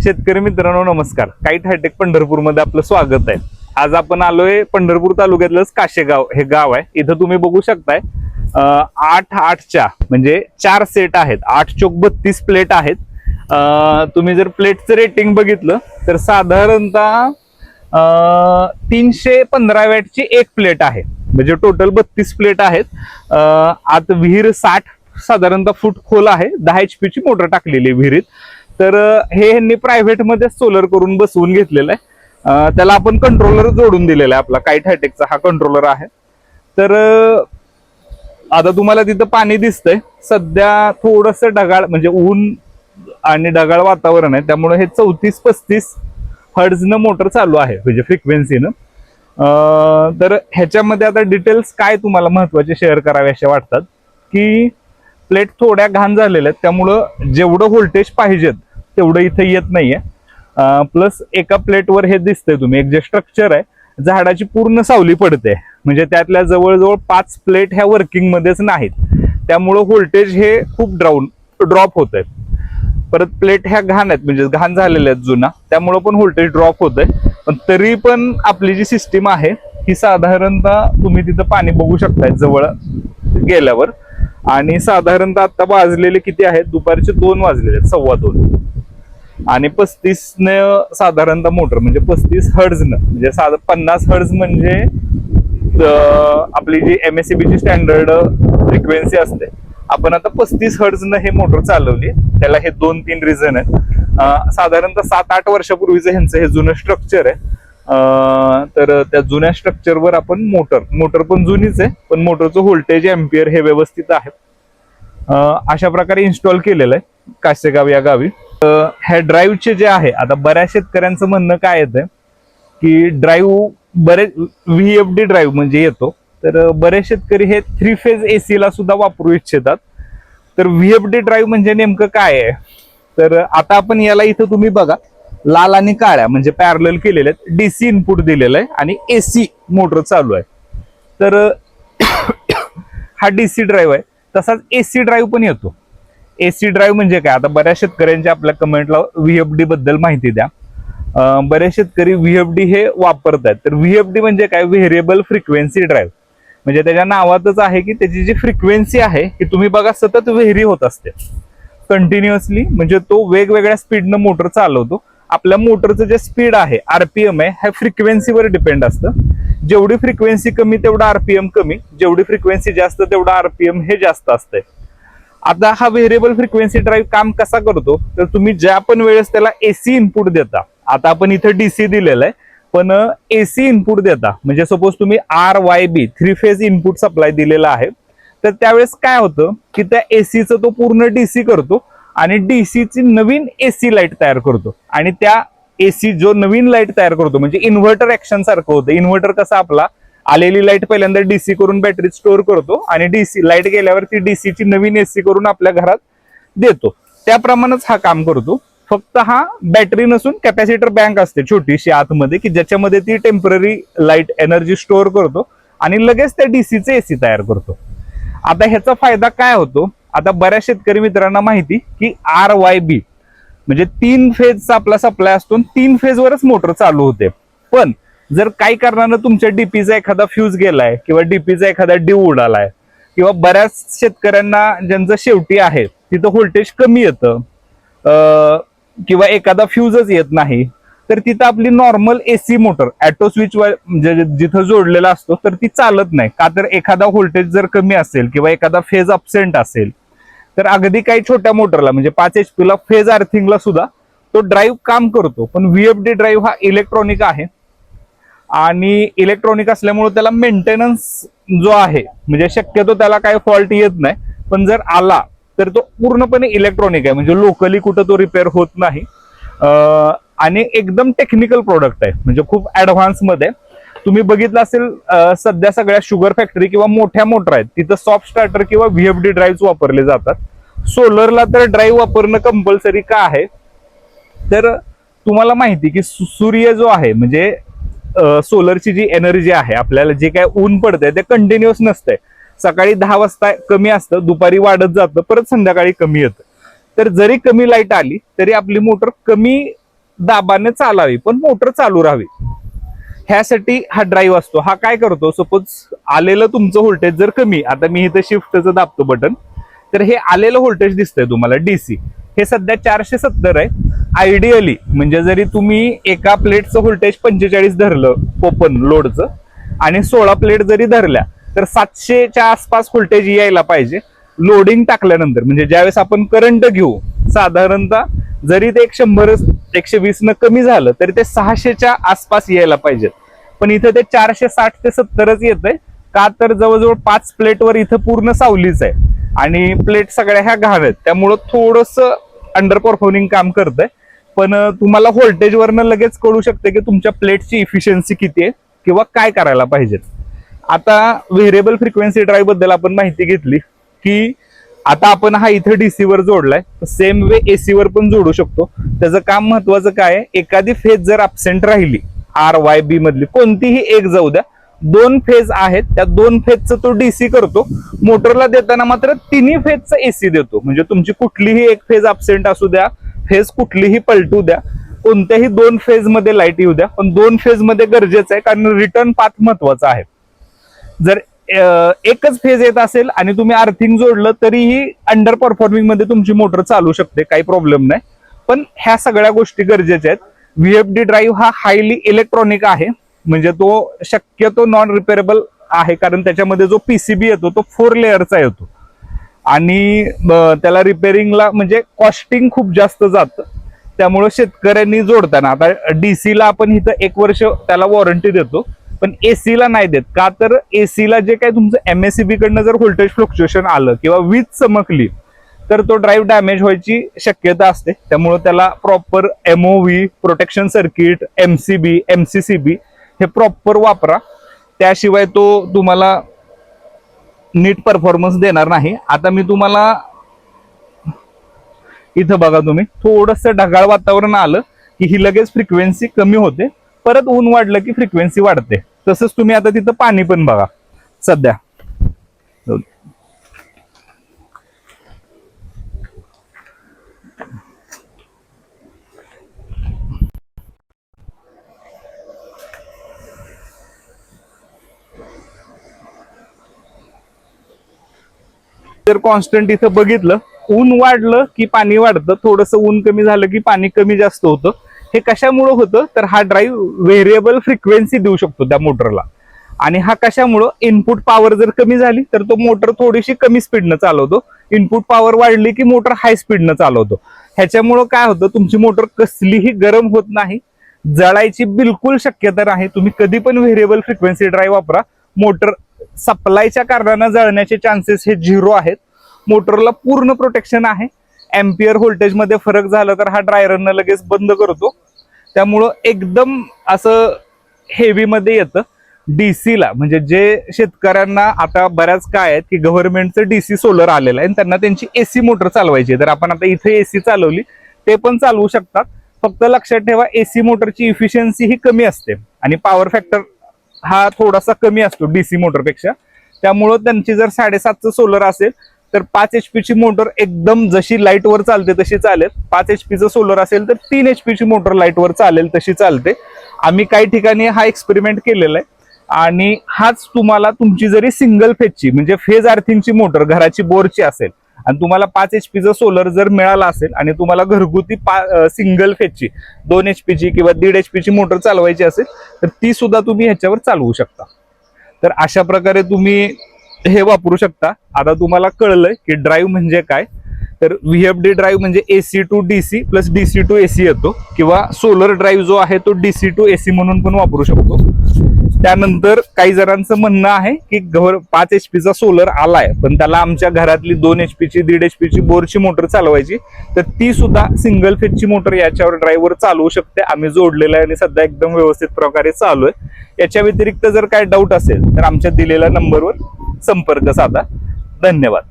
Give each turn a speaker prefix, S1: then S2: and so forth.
S1: शेतकरी मित्रांनो नमस्कार. काईट हायटेक पंढरपूर मध्ये आपलं स्वागत आहे. आज आपण आलोय पंढरपूर तालुक्यातलंच काशेगाव हे गाव आहे. इथं तुम्ही बघू शकताय 8-8च्या म्हणजे 4 सेट आहेत. 8 चोक 32 प्लेट आहेत. तुम्ही जर प्लेटचं रेटिंग बघितलं तर साधारणतः 315 वॅटची एक प्लेट आहे. म्हणजे टोटल 32 प्लेट आहेत. आत विहीर 60 साधारणतः फूट खोल आहे. 10 HP ची मोटर टाकलेली आहे विहिरीत. तर हे यांनी प्रायव्हेट मध्ये सोलर करून बसवून घेतलेलं आहे. त्याला आपण कंट्रोलर जोडून दिलेला आहे. आपला काईट हायटेकचा हा कंट्रोलर आहे. तर आता तुम्हाला तिथं पाणी दिसतंय. सध्या थोडस ढगाळ म्हणजे ऊन आणि ढगाळ वातावरण आहे, त्यामुळे हे 34-35 हर्ट्झनं मोटर चालू आहे म्हणजे फ्रिक्वेन्सीनं. तर ह्याच्यामध्ये आता डिटेल्स काय तुम्हाला महत्वाचे शेअर करावे असे वाटतात की प्लेट थोड्या घाण झालेल्या आहेत, त्यामुळं जेवढं व्होल्टेज पाहिजेत तेवढं इथे येत नाहीये. प्लस एका प्लेटवर हे दिसतंय तुम्ही एक जे स्ट्रक्चर आहे झाडाची पूर्ण सावली पडते, म्हणजे त्यातल्या जवळजवळ 5 प्लेट ह्या वर्किंग मध्येच नाहीत. त्यामुळं व्होल्टेज हे खूप ड्रॉप होत आहे. परत प्लेट ह्या घाण आहेत म्हणजे घाण झालेल्या आहेत जुना, त्यामुळं पण व्होल्टेज ड्रॉप होत आहे. पण तरी पण आपली जी सिस्टीम आहे ही साधारणतः तुम्ही तिथं पाणी बघू शकताय जवळ गेल्यावर. आणि साधारणतः आता वाजलेले किती आहेत, दुपारचे 2 वाजलेले आहेत, 2:15. आणि 35 ने साधारणतः मोटर म्हणजे 35 हर्ट्झनं म्हणजे 50 हर्ट्झ म्हणजे आपली जी MSCB ची स्टँडर्ड फ्रिक्वेन्सी असते. आपण आता 35 हर्ट्झनं हे मोटर चालवली. त्याला हे 2-3 रिझन आहेत. साधारणतः 7-8 वर्षापूर्वीचं ह्यांचं हे जुनं स्ट्रक्चर आहे. तर त्या जुन्या स्ट्रक्चरवर आपण मोटर पण जुनीच आहे, पण मोटरचं व्होल्टेज एम्पियर हे व्यवस्थित आहे. अशा प्रकारे इन्स्टॉल केलेलं आहे काशेगाव या गावी. ह्या ड्राईव्हचे जे आहे, आता बऱ्याच शेतकऱ्यांचं म्हणणं काय येतं की ड्राईव्ह बरेच VFD ड्राईव्ह म्हणजे येतो, तर बरेच शेतकरी हे 3 फेज AC ला सुद्धा वापरू इच्छितात. तर VFD ड्राईव्ह म्हणजे नेमकं काय आहे, तर आता आपण याला इथं तुम्ही बघा लाल आणि काळ्या म्हणजे पॅरलल केलेले आहेत. DC इनपुट दिलेलं आहे आणि AC मोटर चालू आहे. तर हा DC ड्राईव्ह आहे. तसाच AC ड्राईव्ह पण येतो. AC ड्राईव्ह म्हणजे काय, आता बऱ्याच शेतकऱ्यांच्या आपल्या कमेंटला VFD बद्दल माहिती द्या. बरेच शेतकरी VFD हे वापरतात. तर VFD म्हणजे काय, व्हेरिएबल फ्रिक्वेन्सी ड्राईव्ह. म्हणजे त्याच्या नावातच आहे की त्याची जी फ्रिक्वेन्सी आहे की तुम्ही बघा सतत व्हेरी होत असते कंटिन्युअसली. म्हणजे तो वेगवेगळ्या स्पीडनं मोटर चालवतो. आपल्या मोटरचं जे स्पीड आहे RPM आहे ह्या फ्रिक्वेन्सीवर डिपेंड असतं. जेवढी फ्रिक्वेन्सी कमी तेवढा RPM कमी, जेवढी फ्रिक्वेन्सी जास्त तेवढा RPM हे जास्त असतंय. आता हा व्हेरिएबल फ्रिक्वेन्सी ड्राईव्ह काम कसा करतो, तर तुम्ही ज्या पण वेळेस त्याला AC इनपुट देता, आता आपण इथं DC दिलेलं आहे, पण AC इनपुट देता म्हणजे सपोज तुम्ही RYB 3 फेज इनपुट सप्लाय दिलेला आहे, तर त्यावेळेस काय होतं की त्या ACचं तो पूर्ण DC करतो आणि DC ची नवीन AC लाईट तयार करतो. आणि त्या AC जो नवीन लाईट तयार करतो म्हणजे इन्व्हर्टर ऍक्शन सारखं होतं. इन्व्हर्टर कसा आपला आलेली लाईट पहिल्यांदा DC करून बॅटरीत स्टोअर करतो आणि DC लाईट गेल्यावर ती DC ची नवीन AC करून आपल्या घरात देतो. त्याप्रमाणेच हा काम करतो. फक्त हा बॅटरी नसून कॅपॅसिटर बँक असते छोटीशी आतमध्ये की ज्याच्यामध्ये ती टेम्पररी लाईट एनर्जी स्टोअर करतो आणि लगेच त्या DCचे AC तयार करतो. आता ह्याचा फायदा काय होतो, आता बऱ्याच शेतकरी मित्रांना माहिती की RYB म्हणजे 3 फेजचा आपला सप्लाय असतो, 3 फेजवरच मोटर चालू होते. पण जर काही कारणानं तुमच्या DPचा एखादा फ्यूज गेलाय किंवा DPचा एखादा ड्यू उडालाय किंवा बऱ्याच शेतकऱ्यांना ज्यांचं शेवटी आहे तिथं व्होल्टेज कमी येतं किंवा एखादा फ्यूजच येत नाही, तर तिथं आपली normal AC motor auto switch म्हणजे जिथं जोडलेला असतो तर ती चालत नाही. का तर एखादा व्होल्टेज जर कमी असेल किंवा एखादा फेज अब्सेंट असेल तर अगदी काही छोट्या मोटरला म्हणजे 5 HP ला फेज अर्थिंगला सुद्धा तो ड्राईव्ह काम करतो. पण VFD ड्राईव्ह हा इलेक्ट्रॉनिक आहे आणि इलेक्ट्रॉनिक असल्यामुळे त्याला मेंटेनन्स जो आहे म्हणजे शक्यतो त्याला काय फॉल्ट येत नाही, पण जर आला तर तो पूर्णपणे इलेक्ट्रॉनिक आहे म्हणजे लोकली कुठं तो रिपेअर होत नाही. आणि एकदम टेक्निकल प्रोडक्ट आहे म्हणजे खूप ऍडव्हान्स मध्ये. तुम्ही बघितलं असेल सध्या सगळ्या शुगर फॅक्टरी किंवा मोठ्या मोटर आहेत तिथं सॉफ्ट स्टार्टर किंवा VFD ड्राईव्ह वापरले जातात. सोलरला तर ड्राईव्ह वापरणं कंपल्सरी का आहे, तर तुम्हाला माहिती की सूर्य जो आहे म्हणजे सोलरची जी एनर्जी आहे आपल्याला जे काय ऊन पडतंय ते कंटिन्युअस नसतंय. सकाळी 10 वाजता कमी असतं, दुपारी वाढत जातं, परत संध्याकाळी कमी येतं. तर जरी कमी लाईट आली तरी आपली मोटर कमी दाबाने चालावी पण मोटर चालू राहावी, ह्यासाठी हा ड्राईव्ह असतो. हा काय करतो, सपोज आलेलं तुमचं व्होल्टेज जर कमी, आता मी इथं शिफ्टचं दाबतो बटन, तर हे आलेलं व्होल्टेज दिसतंय तुम्हाला डीसी, हे सध्या 470 आहे. आयडियली म्हणजे जरी तुम्ही एका प्लेटचं व्होल्टेज 45 धरलं ओपन लोडचं आणि 16 प्लेट जरी धरल्या तर 700च्या आसपास व्होल्टेज यायला पाहिजे लोडिंग टाकल्यानंतर. म्हणजे ज्यावेळेस आपण करंट घेऊ साधारणतः जरी ते 100-120 न कमी झालं तरी ते 600च्या आसपास यायला पाहिजेत, पण इथं ते 460 ते 70च येतंय. का तर जवळजवळ 5 प्लेटवर इथं पूर्ण सावलीच आहे आणि प्लेट सगळ्या ह्या घाण आहेत, त्यामुळं थोडस अंडर परफॉर्मिंग काम करतंय. पण तुम्हाला व्होल्टेज वरनं लगेच कळू शकते की तुमच्या प्लेटची इफिशियन्सी किती आहे किंवा काय करायला पाहिजेत. आता व्हेरिएबल फ्रिक्वेन्सी ड्राईव्ह बद्दल आपण माहिती घेतली की आता आपण हा इथे डीसी वर जोडलाय, सेम वे एसी वर पण जोडू शकतो. त्याचं काम महत्वाचं काय आहे, एखादी फेज जर अब्सेंट राहिली RYB मधली कोणतीही एक जाऊ द्या, 2 फेज आहेत त्या 2 फेजचं तो डीसी करतो. मोटरला देताना मात्र तिन्ही फेजचं एसी देतो. म्हणजे तुमची कुठलीही एक फेज अब्सेंट असू द्या, फेज कुठलीही पलटू द्या, कोणत्याही 2 फेज मध्ये लाईट येऊ द्या, पण 2 फेज मध्ये गरजेचं आहे कारण रिटर्न पाथ महत्वाचा आहे. जर एकच फेज येत असेल आणि तुम्ही अर्थिंग जोडलं तरीही अंडर परफॉर्मिंग मध्ये तुमची मोटर चालू शकते, काही प्रॉब्लेम नाही. पण ह्या सगळ्या गोष्टी गरजेच्या आहेत. व्हीएफडी ड्राईव्ह हा हायली इलेक्ट्रॉनिक आहे, म्हणजे तो शक्यतो नॉन रिपेरेबल आहे कारण त्याच्यामध्ये जो पीसीबी येतो तो 4 लेअरचा येतो आणि त्याला रिपेरिंगला म्हणजे कॉस्टिंग खूप जास्त जातं. त्यामुळे शेतकऱ्यांनी जोडताना आता डीसीला आपण इथं 1 वर्ष त्याला वॉरंटी देतो, पण एसीला नाही देत. का तर एसीला जे काय तुमचं MACB कडनं जर व्होल्टेज फ्लक्च्युएशन आलं किंवा वीज चमकली तर तो ड्राईव्ह डॅमेज व्हायची शक्यता असते. त्यामुळे त्याला proper MOV protection circuit, MCB, MCCB हे प्रॉपर वापरा, त्याशिवाय तो तुम्हाला नीट परफॉर्मन्स देणार नाही. आता मी तुम्हाला इथं बघा, तुम्ही थोडंसं ढगाळ वातावरण आलं की ही लगेच फ्रिक्वेन्सी कमी होते, परत ऊन वाढलं की फ्रिक्वेन्सी वाढते. तसंच तुम्ही आता तिथं पाणी पण बघा सध्या. जर कॉन्स्टंट इथं बघितलं, ऊन वाढलं की पाणी वाढतं, थोडंसं ऊन कमी झालं की पाणी कमी जास्त होतं. हे कशामुळे होतं तर हा ड्राईव्ह व्हेरिएबल फ्रिक्वेन्सी देऊ शकतो त्या मोटरला. आणि हा कशामुळं, इनपुट पॉवर जर कमी झाली तर तो मोटर थोडीशी कमी स्पीडनं चालवतो, इनपुट पॉवर वाढली की मोटर हाय स्पीडनं चालवतो. ह्याच्यामुळं काय होतं, तुमची मोटर कसलीही गरम होत नाही, जळायची बिलकुल शक्यता नाही. तुम्ही कधी पण व्हेरिएबल फ्रिक्वेन्सी ड्राईव्ह वापरा, मोटर सप्लायच्या कारणानं जळण्याचे चान्सेस हे 0 आहेत. मोटरला पूर्ण प्रोटेक्शन आहे. एम्पियर व्होल्टेज मध्ये फरक झाला तर हा ड्रायरनं लगेच बंद करतो. त्यामुळं एकदम असं हेवी मध्ये येतं. डीसीला म्हणजे जे शेतकऱ्यांना आता बऱ्याच काय आहेत की गव्हर्नमेंटचं डीसी सोलर आलेलं आहे आणि त्यांना त्यांची एसी मोटर चालवायची आहे, तर आपण आता इथे एसी चालवली ते पण चालवू शकतात. फक्त लक्षात ठेवा एसी मोटरची इफिशियन्सी ही कमी असते आणि पॉवर फॅक्टर हा थोडासा कमी असतो डीसी मोटरपेक्षा. त्यामुळं त्यांची जर 7.5चं सोलर असेल तर 5 HP ची मोटर एकदम जशी लाईटवर चालते तशी चालेल. 5 HP चं सोलर असेल तर 3 HP ची मोटर लाईटवर चालेल तशी चालते. आम्ही काही ठिकाणी हा एक्सपेरिमेंट केलेला आहे आणि हाच तुम्हाला तुमची जरी सिंगल फेजची म्हणजे फेज अर्थिंगची मोटर घराची बोरची असेल आणि तुम्हाला 5 HP चा सोलर जर मिळाला असेल आणि तुम्हाला घरगुती सिंगल फेजची 2 HP ची किंवा 1.5 HP ची मोटर चालवायची असेल तर ती सुद्धा तुम्ही ह्याच्यावर चालवू शकता. तर अशा प्रकारे तुम्ही हे वापरू शकता. आता तुम्हाला कळलंय की ड्राईव्ह म्हणजे काय, तर व्हीएफडी ड्राईव्ह म्हणजे AC to DC plus DC to AC येतो किंवा सोलर ड्राईव्ह जो आहे तो DC टू AC म्हणून पण वापरू शकतो. त्यानंतर काही जणांचं म्हणणं आहे की 5 HP चा सोलर आलाय पण त्याला आमच्या घरातली 2 HP ची 1.5 HP ची बोरची मोटर चालवायची, तर ती सुद्धा सिंगल फेजची मोटर याच्यावर ड्राईव्हवर चालवू शकते. आम्ही जोडलेलं आहे आणि सध्या एकदम व्यवस्थित प्रकारे चालू आहे. याच्या व्यतिरिक्त जर काय डाऊट असेल तर आमच्या दिलेल्या नंबरवर संपर्क साधा. धन्यवाद.